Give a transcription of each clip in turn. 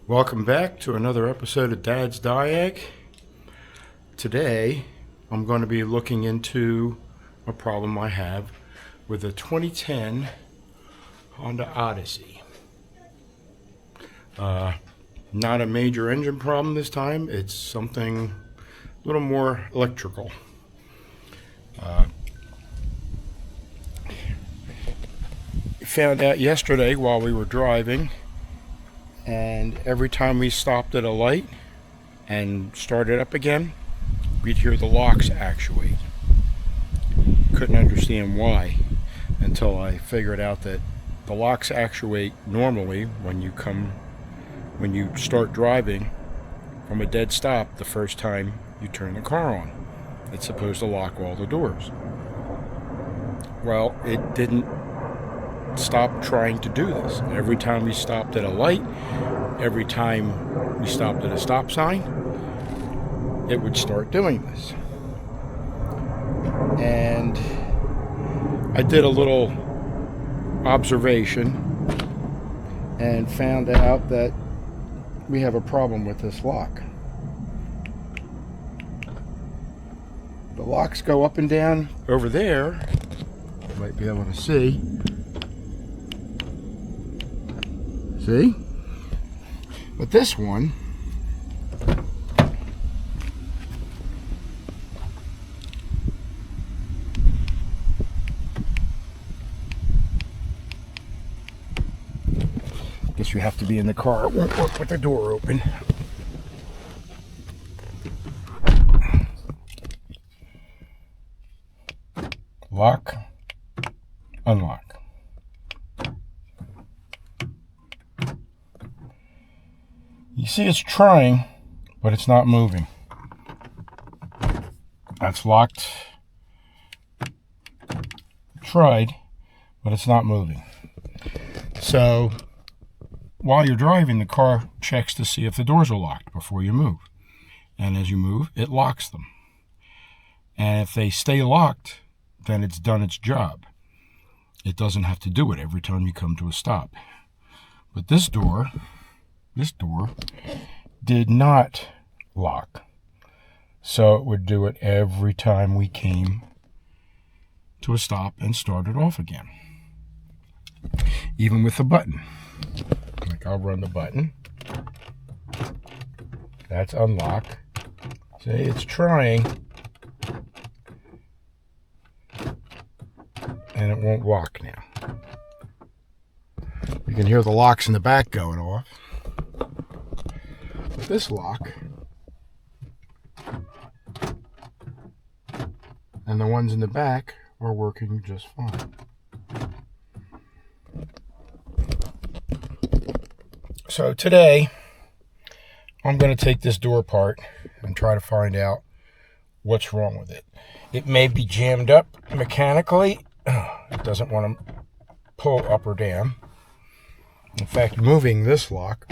Welcome back to another episode of Dad's Diag. Today, I'm going to be looking into a problem I have with a 2010 Honda Odyssey. Not a major engine problem this time. It's something a little more electrical. Found out yesterday while we were driving, and every time we stopped at a light and started up again, we'd hear the locks actuate. Couldn't understand why until I figured out that the locks actuate normally when you start driving from a dead stop the first time you turn the car on. It's supposed to lock all the doors. Well, it didn't stop trying to do this. Every time we stopped at a light, every time we stopped at a stop sign, it would start doing this. And I did a little observation and found out that we have a problem with this lock. The locks go up and down over there. You might be able to see. See? But this one, guess you have to be in the car. It won't work with the door open. Lock, unlock. You see it's trying, but it's not moving. That's locked. Tried, but it's not moving. So while you're driving, the car checks to see if the doors are locked before you move. And as you move, it locks them. And if they stay locked, then it's done its job. It doesn't have to do it every time you come to a stop. But this door did not lock. So it would do it every time we came to a stop and started off again. Even with the button. Like, I'll run the button. That's unlock. See, it's trying. And it won't lock now. You can hear the locks in the back going off. This lock and the ones in the back are working just fine. So today I'm going to take this door apart and try to find out what's wrong with it. It may be jammed up mechanically. It doesn't want to pull up or down. In fact, moving this lock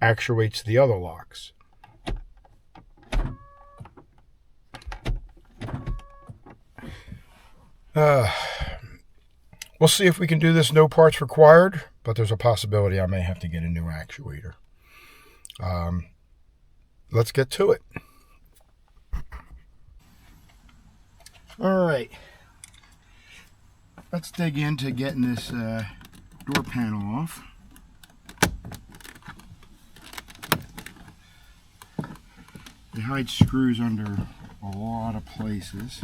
actuates the other locks. We'll see if we can do this no parts required, but there's a possibility I may have to get a new actuator. Let's get to it. All right. Let's dig into getting this door panel off. They hide screws under a lot of places.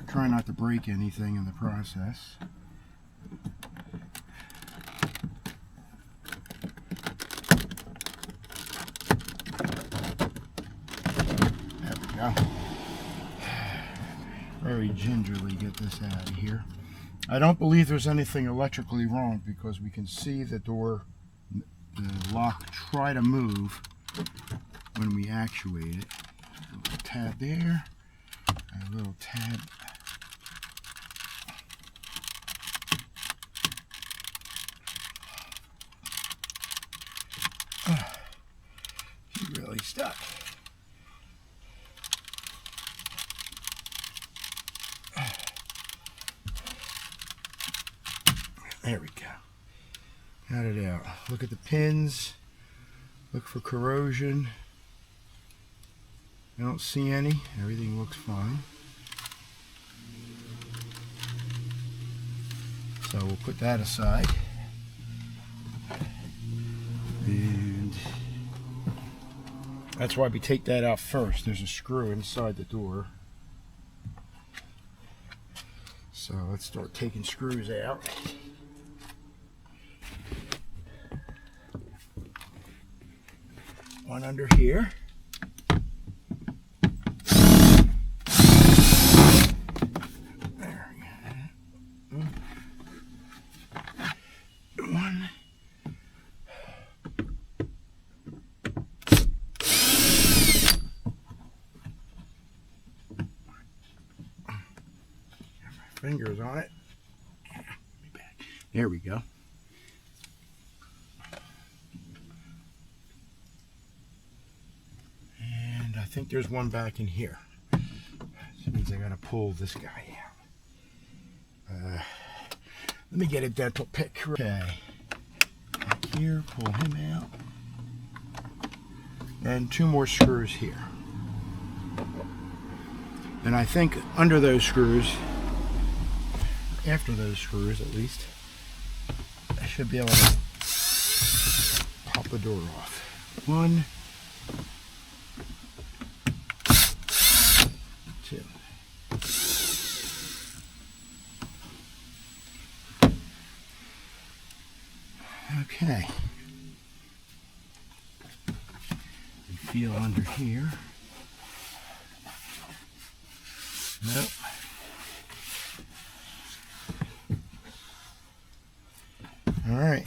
Try not to break anything in the process. There we go. Very gingerly get this out of here. I don't believe there's anything electrically wrong because we can see the door, the lock try to move when we actuate it. A little tab there, a little tab. stuck. There we go. Got it out. Look at the pins. Look for corrosion. I don't see any. Everything looks fine. So we'll put that aside. And that's why we take that out first. There's a screw inside the door. So let's start taking screws out. One under here. There we go. One. Fingers on it. There we go. And I think there's one back in here. That means I gotta pull this guy out. Let me get a dental pick. Okay. Back here, pull him out. And 2 more screws here. And I think under those screws, after those screws at least, I should be able to pop the door off. 1, 2. Okay. You feel under here. Nope. All right.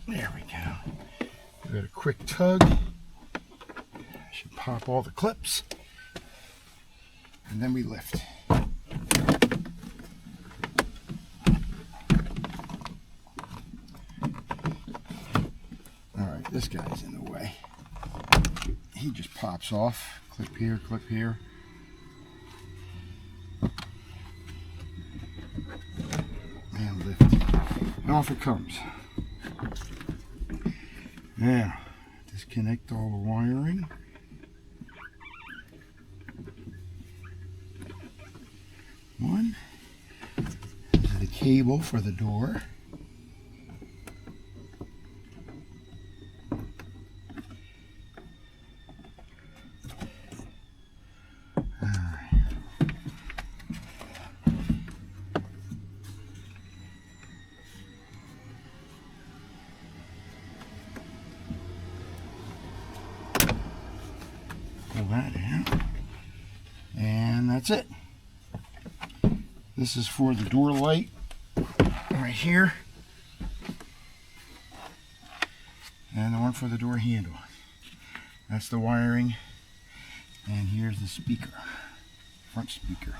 There we go. Give it a quick tug. Should pop all the clips. And then we lift. Alright, this guy's in the way. He just pops off. Clip here, clip here. And lift. And off it comes. Now, disconnect all the wiring. One. This is the cable for the door. Pull that out. And that's it. This is for the door light right here. And the one for the door handle. That's the wiring. And here's the speaker, front speaker.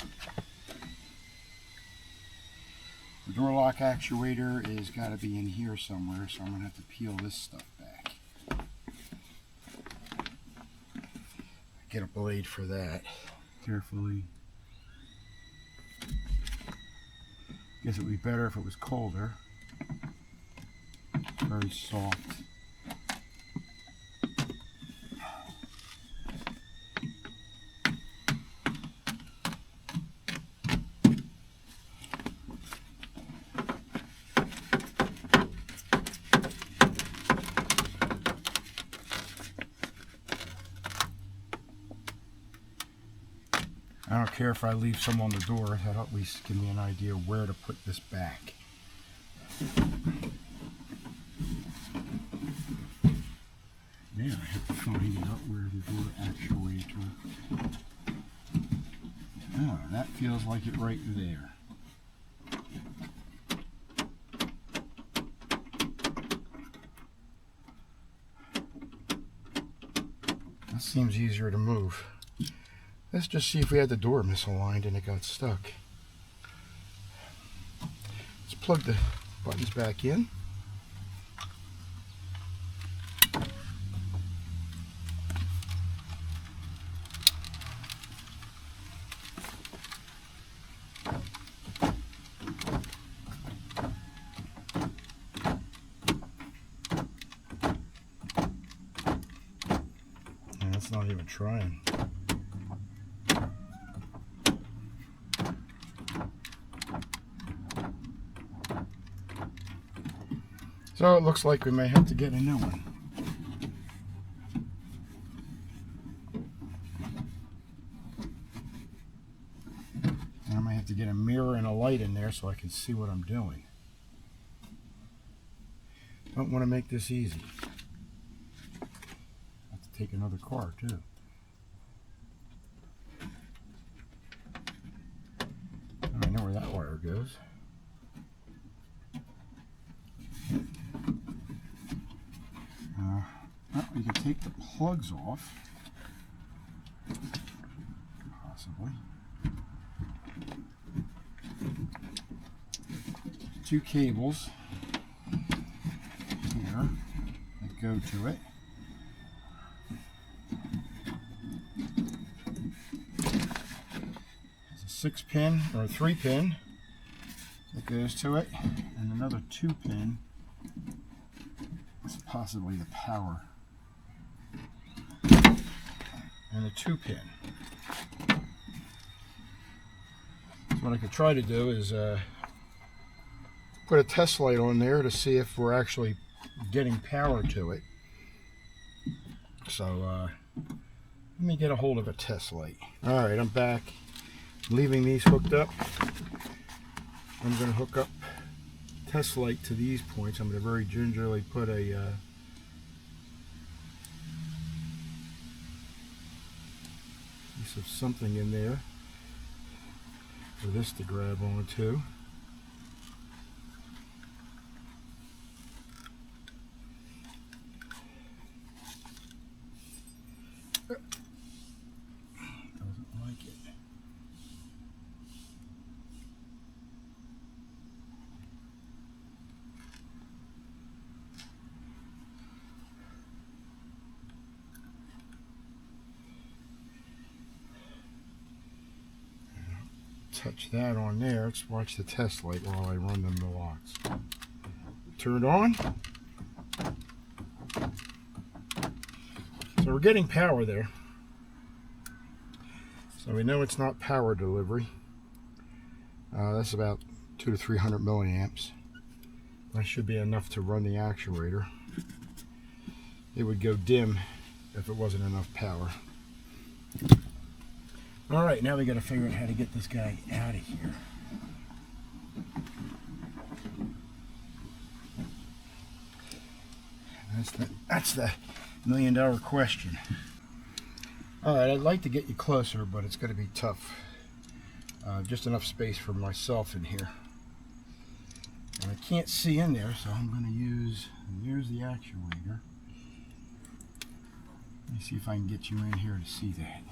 The door lock actuator is got to be in here somewhere, so I'm going to have to peel this stuff back. Get a blade for that. Carefully. Guess it would be better if it was colder. Very soft. I don't care if I leave some on the door, that'll at least give me an idea where to put this back. Now I have to find out where the door actuator. Oh, that feels like it right there. That seems easier to move. Let's just see if we had the door misaligned and it got stuck. Let's plug the buttons back in. And it's not even trying. So it looks like we may have to get a new one. And I might have to get a mirror and a light in there so I can see what I'm doing. Don't want to make this easy. I have to take another car too. I know where that wire goes. Well, you can take the plugs off, possibly. Two cables here that go to it. There's a 6-pin or a 3-pin that goes to it, and another 2-pin. It's possibly the power. And a 2-pin. So what I could try to do is put a test light on there to see if we're actually getting power to it. So let me get a hold of a test light. Alright, I'm back. Leaving these hooked up. I'm going to hook up test light to these points. I'm going to very gingerly put a piece of something in there for this to grab onto. Doesn't like it. Touch that on there. Let's watch the test light while I run them the locks. Turn it on. So we're getting power there. So we know it's not power delivery. That's about 200 to 300 milliamps. That should be enough to run the actuator. It would go dim if it wasn't enough power. Alright, now we got to figure out how to get this guy out of here. That's the $1,000,000 question. Alright, I'd like to get you closer, but it's going to be tough. Just enough space for myself in here. And I can't see in there, so I'm going to use, here's the actuator. Let me see if I can get you in here to see that.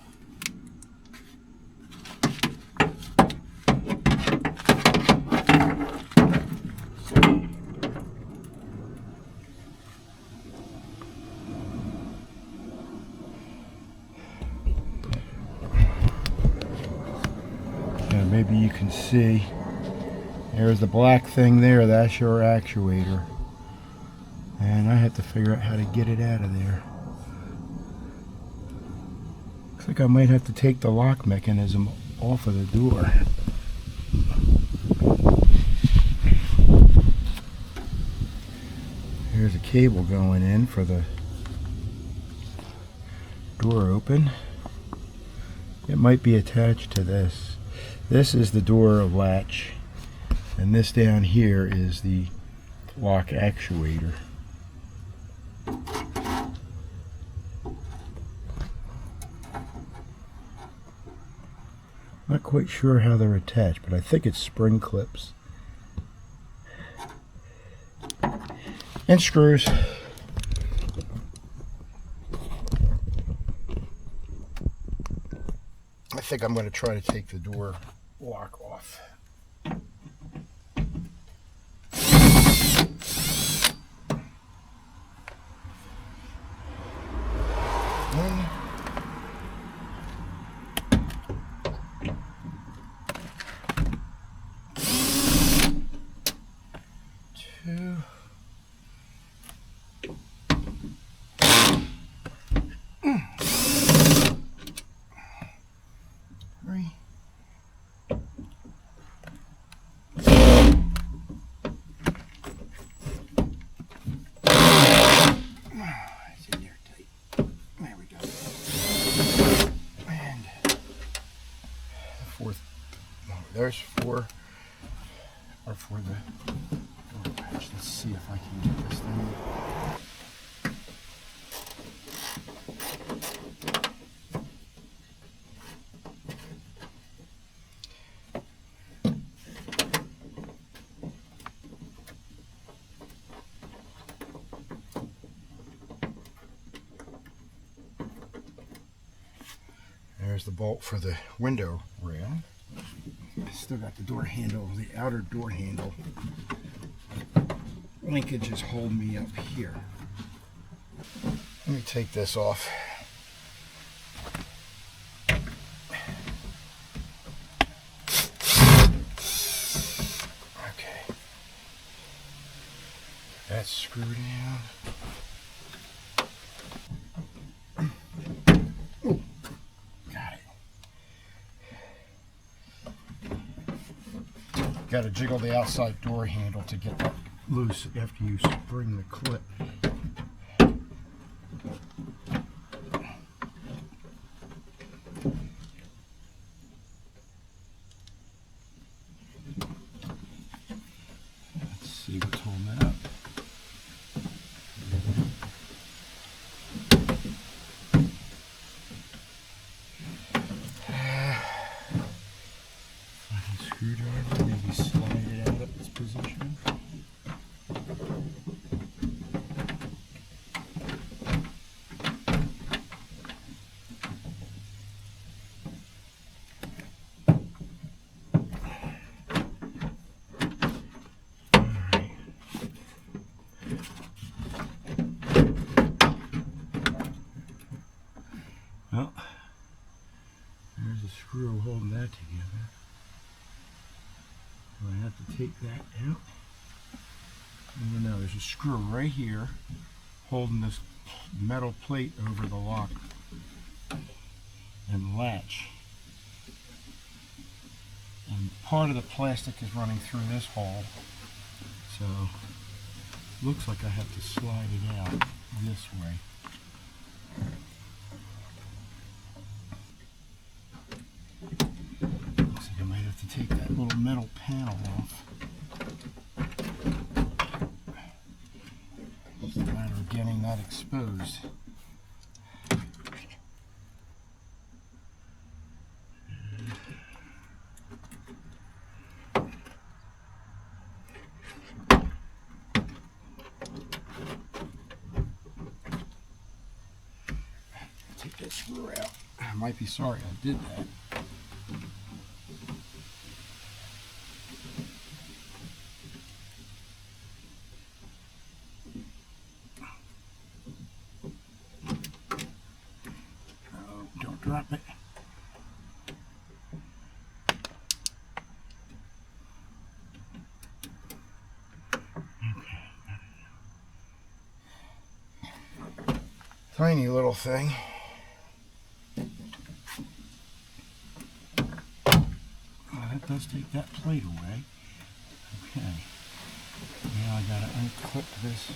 Maybe you can see there's the black thing there. That's your actuator, and I have to figure out how to get it out of there. Looks like I might have to take the lock mechanism off of the door. Here's a cable going in for the door open. It might be attached to this. This is the door latch, and this down here is the lock actuator. Not quite sure how they're attached, but I think it's spring clips. And screws. think I'm going to try to take the door lock off. One, two, three. It's in there tight. There we go. And the fourth. No, there's four. Or for the door patch. Let's see if I can get this thing. There's the bolt for the window rail. Still got the door handle, the outer door handle. Linkages hold me up here. Let me take this off. Okay. That's screwed down. Got to jiggle the outside door handle to get that loose after you spring the clip. Let's see what's holding that up. Screwdriver, maybe slide it out of its position. Well, there's a screw holding that together. I have to take that out. And now there's a screw right here holding this metal plate over the lock and latch. And part of the plastic is running through this hole. So looks like I have to slide it out this way. Looks like I might have to take that little metal panel off. It's a matter of getting that exposed. Take that screw out. I might be sorry I did that. Drop it. Okay. Tiny little thing. Well, that does take that plate away. Okay. Now I gotta unclip this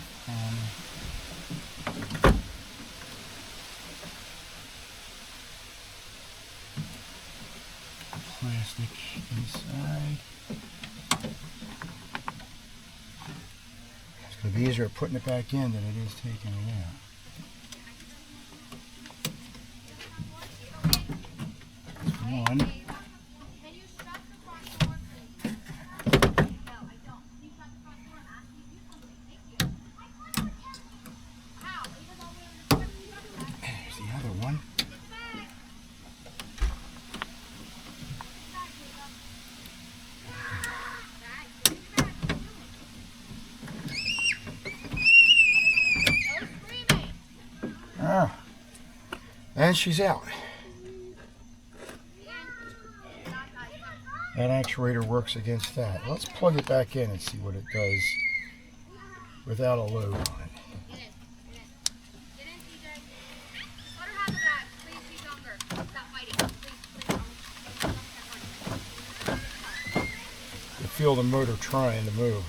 plastic inside. It's going to be easier putting it back in than it is taking it out. That's one. There's the other one. And she's out. That actuator works against that. Let's plug it back in and see what it does without a load on it. You feel the motor trying to move.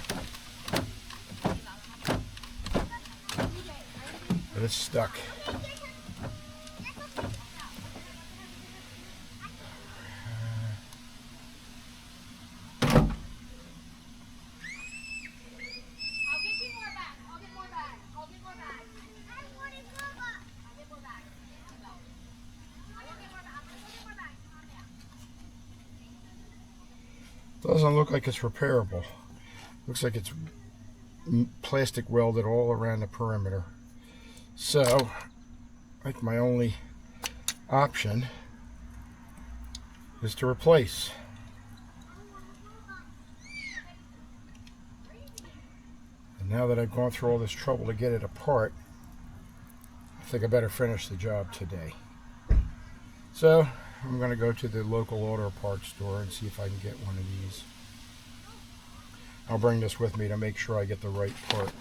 But it's stuck. Doesn't look like it's repairable. Looks like it's plastic welded all around the perimeter. So, I think my only option is to replace. And now that I've gone through all this trouble to get it apart, I think I better finish the job today. So, I'm going to go to the local auto parts store and see if I can get one of these. I'll bring this with me to make sure I get the right part.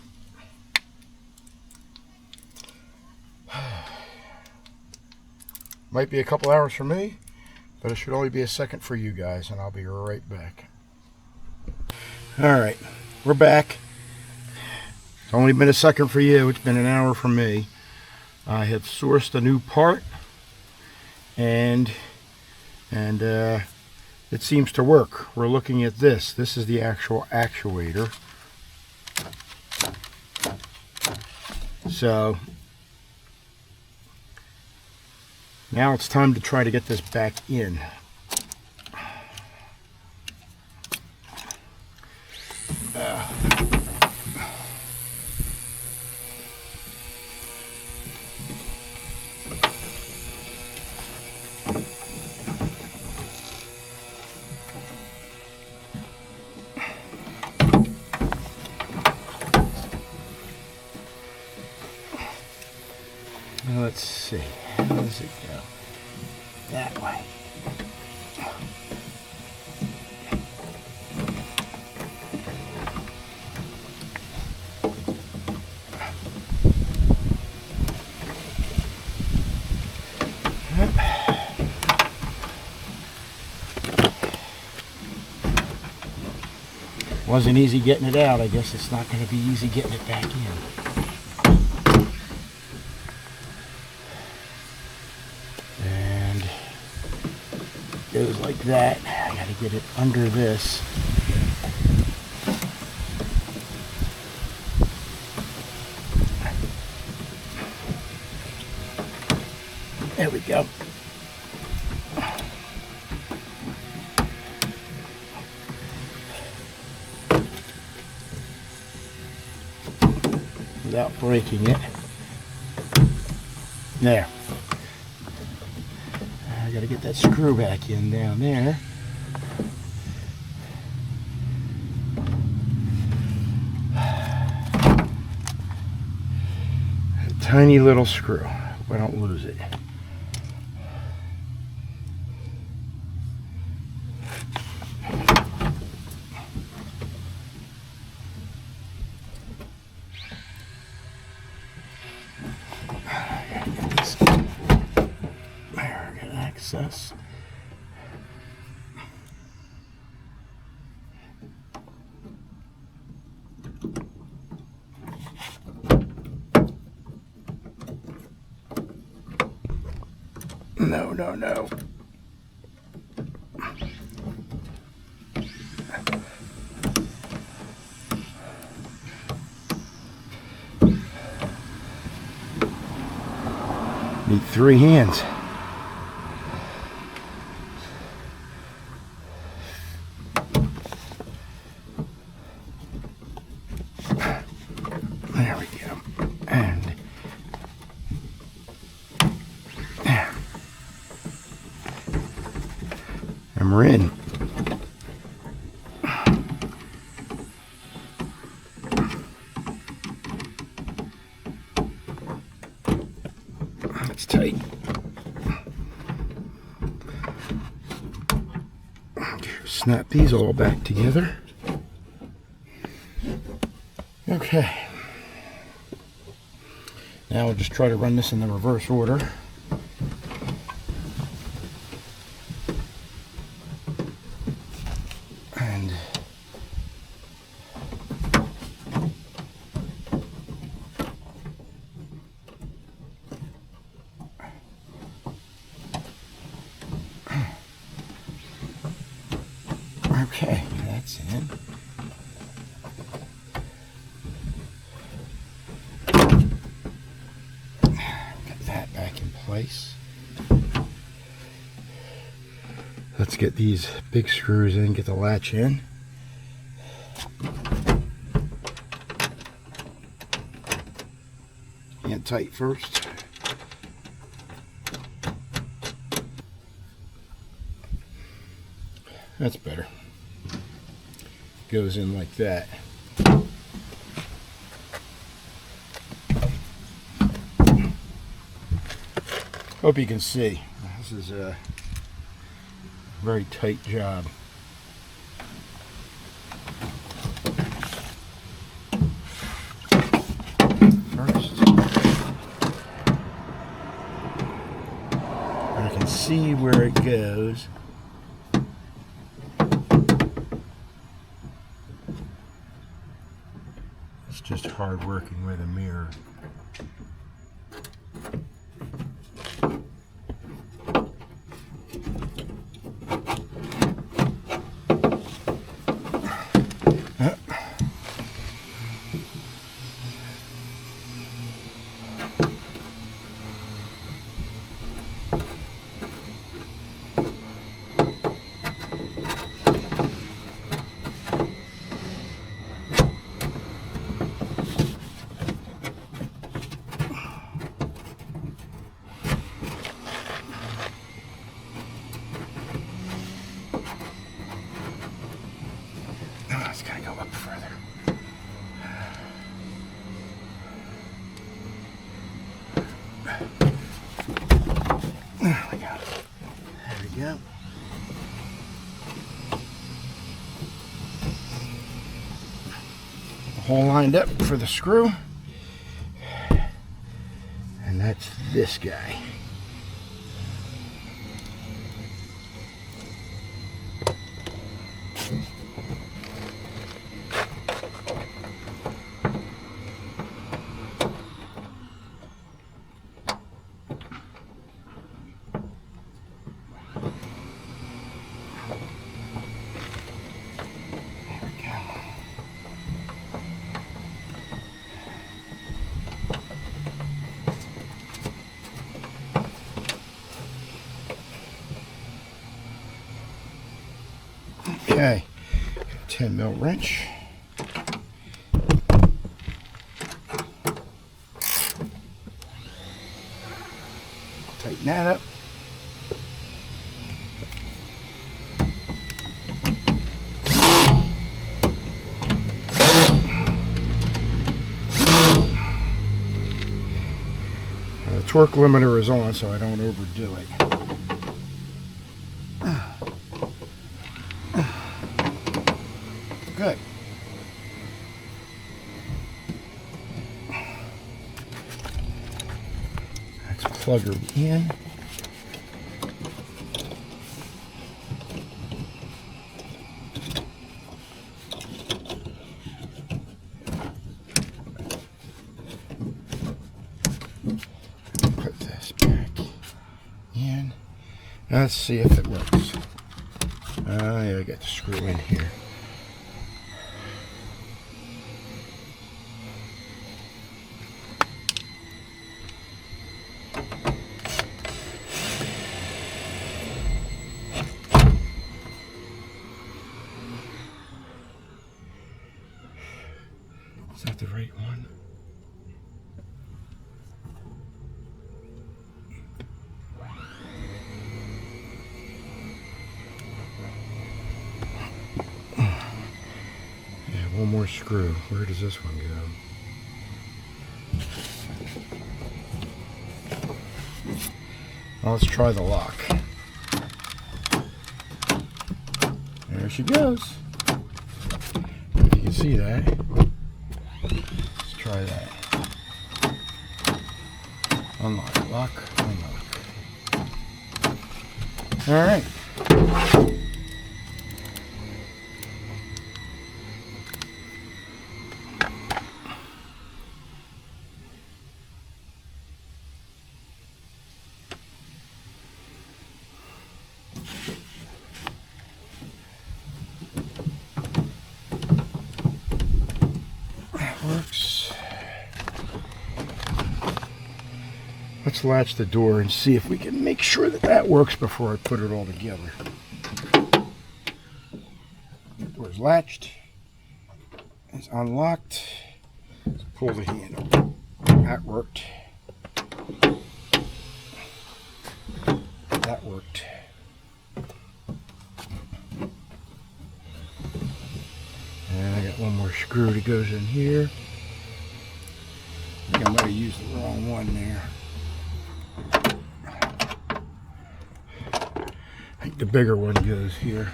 Might be a couple hours for me, but it should only be a second for you guys, and I'll be right back. Alright, we're back. It's only been a second for you, it's been an hour for me. I have sourced a new part, and it seems to work. We're looking at this. This is the actual actuator. So now it's time to try to get this back in. Let's see, how does it go? That way. Wasn't easy getting it out. I guess it's not going to be easy getting it back in. Goes like that. I gotta get it under this. There we go. Without breaking it. There. I gotta get that screw back in down there. A tiny little screw. Hope I don't lose it. Access. No, no, no. Need 3 hands. There we go. And there. And we're in. That's tight. Snap these all back together. Okay. Now we'll just try to run this in the reverse order. And okay, that's in. Get that back in place. Let's get these big screws in, get the latch in. And tight first. That's better. Goes in like that. Hope you can see. This is a very tight job. First, I can see where it goes. It's just hard working with a mirror. It's gotta go up further. There we go. There we go. The hole lined up for the screw. And that's this guy. Okay, 10 mil wrench. Tighten that up. The torque limiter is on, so I don't overdo it. Good. Let's plug her in. Put this back in. Let's see if it works. Yeah, I got the screw in here. Is that the right one? Yeah, one more screw. Where does this one go? Well, let's try the lock. There's she goes. If you can see that. Let's try that. Unlock, lock, unlock. All right. Works. Let's latch the door and see if we can make sure that that works before I put it all together. Door's latched. It's unlocked. Let's pull the handle. That worked. That worked. And I got one more screw that goes in here. I think I might have used the wrong one there. I think the bigger one goes here.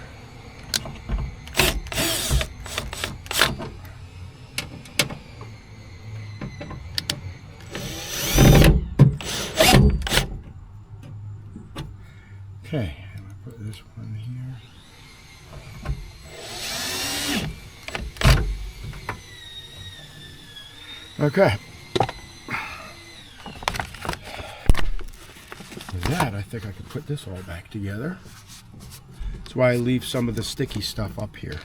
Okay, I'm gonna put this one here. Okay. With that, I think I can put this all back together. That's why I leave some of the sticky stuff up here,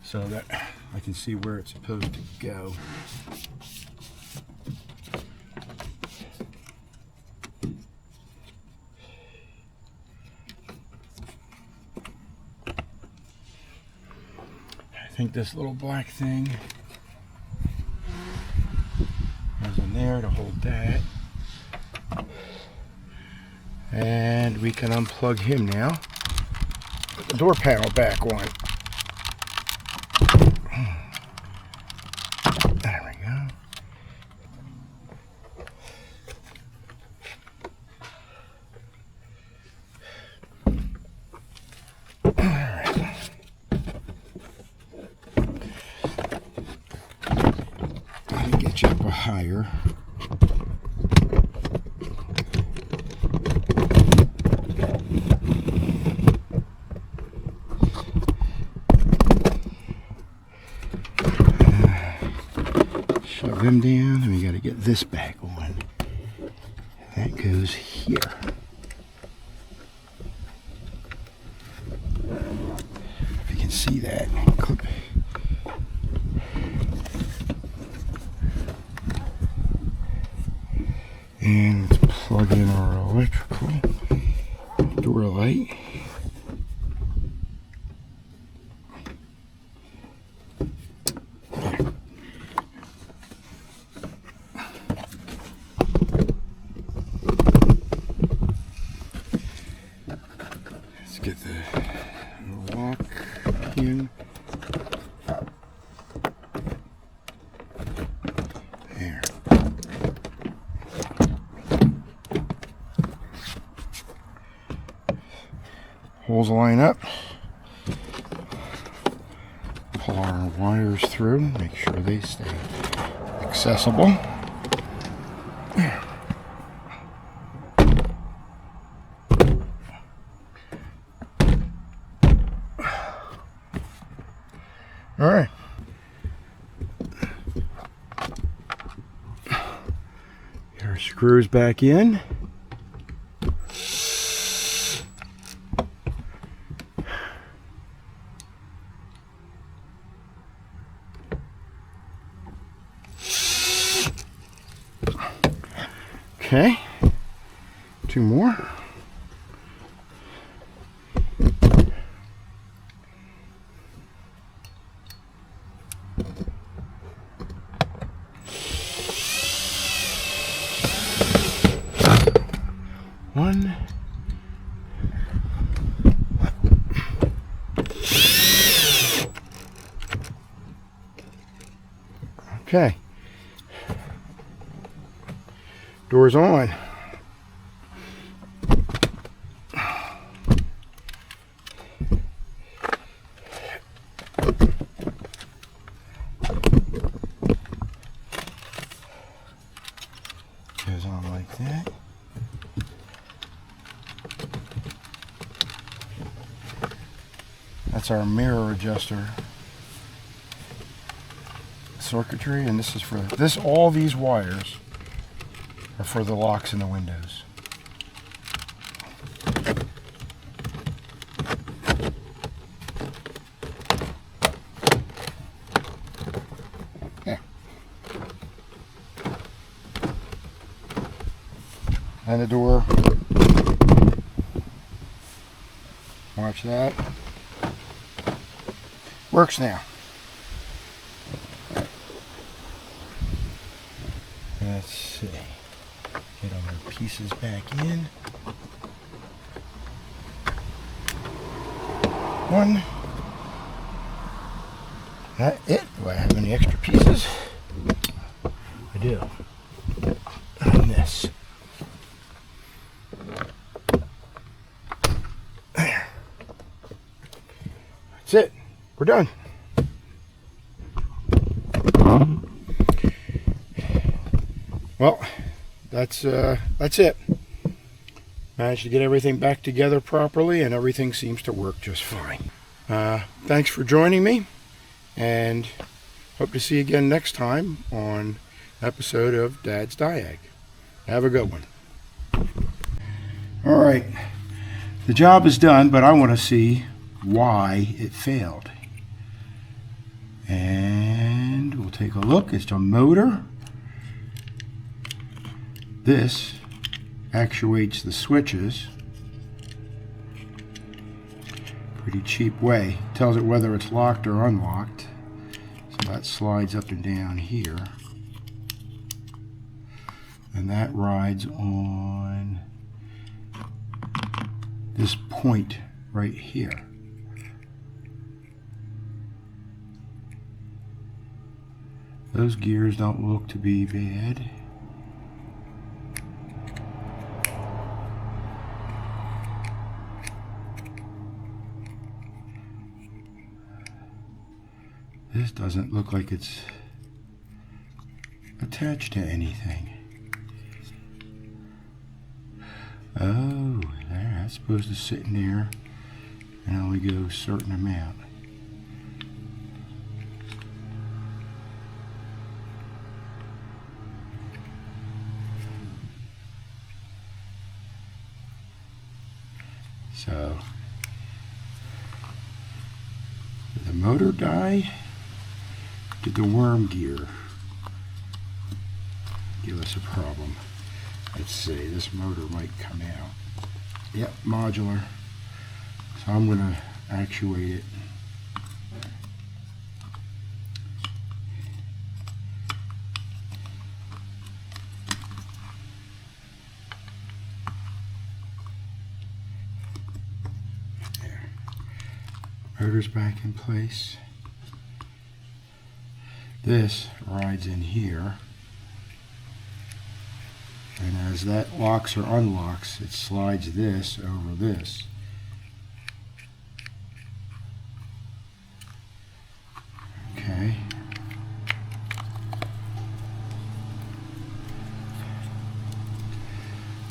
so that I can see where it's supposed to go. I think this little black thing goes in there to hold that. And we can unplug him now. Put the door panel back on. There we go. Alright. Let me get you up higher. Shove him down, and we got to get this back on. That goes here. If you can see that, clip. And let's plug in our electrical door light. Get the lock in. There. Holes line up. Pull our wires through, make sure they stay accessible. There. All right. Get our screws back in. Okay. Two more. One. Okay. Doors on. goes on like that. That's our mirror adjuster circuitry, and this is for this. All these wires are for the locks in the windows. Yeah. And the door. Watch that. Works now. Let's see. Get all our pieces back in. One. That it? Do I have any extra pieces? I do. And this. There. That's it. We're done. Well, that's it. Managed to get everything back together properly, and everything seems to work just fine. Thanks for joining me, and hope to see you again next time on an episode of Dad's Diag. Have a good one. All right, the job is done, but I want to see why it failed. And we'll take a look. It's the motor. This actuates the switches. Pretty cheap way. Tells it whether it's locked or unlocked. So that slides up and down here. And that rides on this point right here. Those gears don't look to be bad. This doesn't look like it's attached to anything. Oh, there, that's supposed to sit in there and only go a certain amount. So, did the motor die? Did the worm gear give us a problem? Let's see, this motor might come out. Yep, modular. So I'm going to actuate it. There. Motor's back in place. This rides in here, and as that locks or unlocks, it slides this over this. Okay.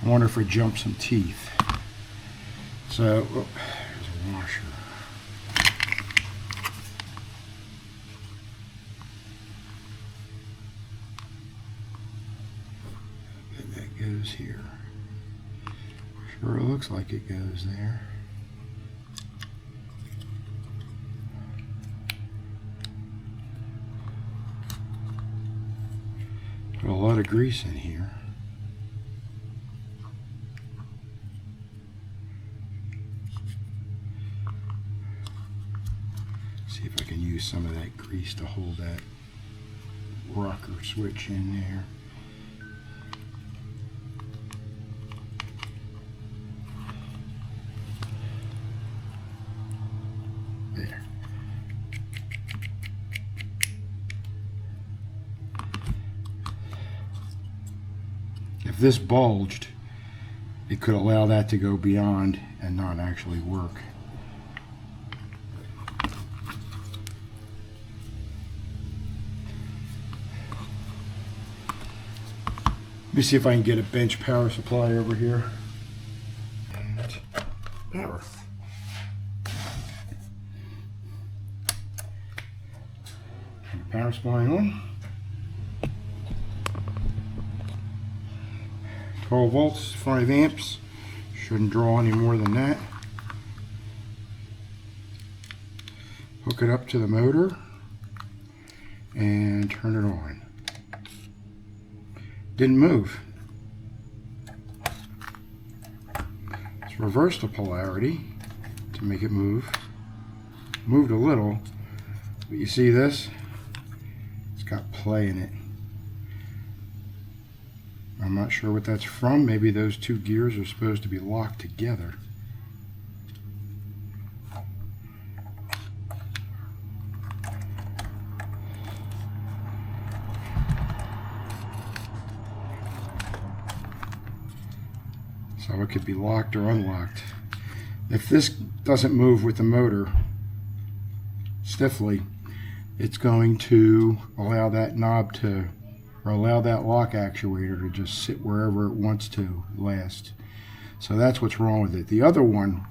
I wonder if it jumps some teeth. So, oh, there's a washer. Goes here. Sure looks like it goes there. Put a lot of grease in here. See if I can use some of that grease to hold that rocker switch in there. There. If this bulged, it could allow that to go beyond and not actually work. me see if I can get a bench power supply over here. And power. Turn the power supply on. 12 volts, 5 amps. Shouldn't draw any more than that. Hook it up to the motor and turn it on. Didn't move. Let's reverse the polarity to make it move. Moved a little, but you see this? It's got play in it. I'm not sure what that's from. Maybe those two gears are supposed to be locked together. So it could be locked or unlocked. If this doesn't move with the motor stiffly, it's going to allow that knob to, or allow that lock actuator to just sit wherever it wants to last. So that's what's wrong with it. The other one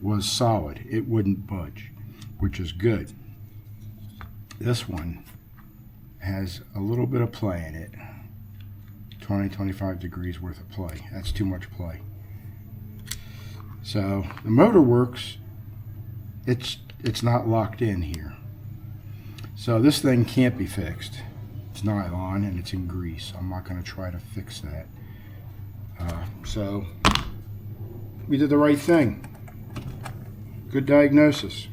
was solid. It wouldn't budge, which is good. This one has a little bit of play in it. 20-25 degrees worth of play. That's too much play. So the motor works. It's not locked in here. So this thing can't be fixed. It's nylon and it's in grease. I'm not going to try to fix that. So we did the right thing. Good diagnosis.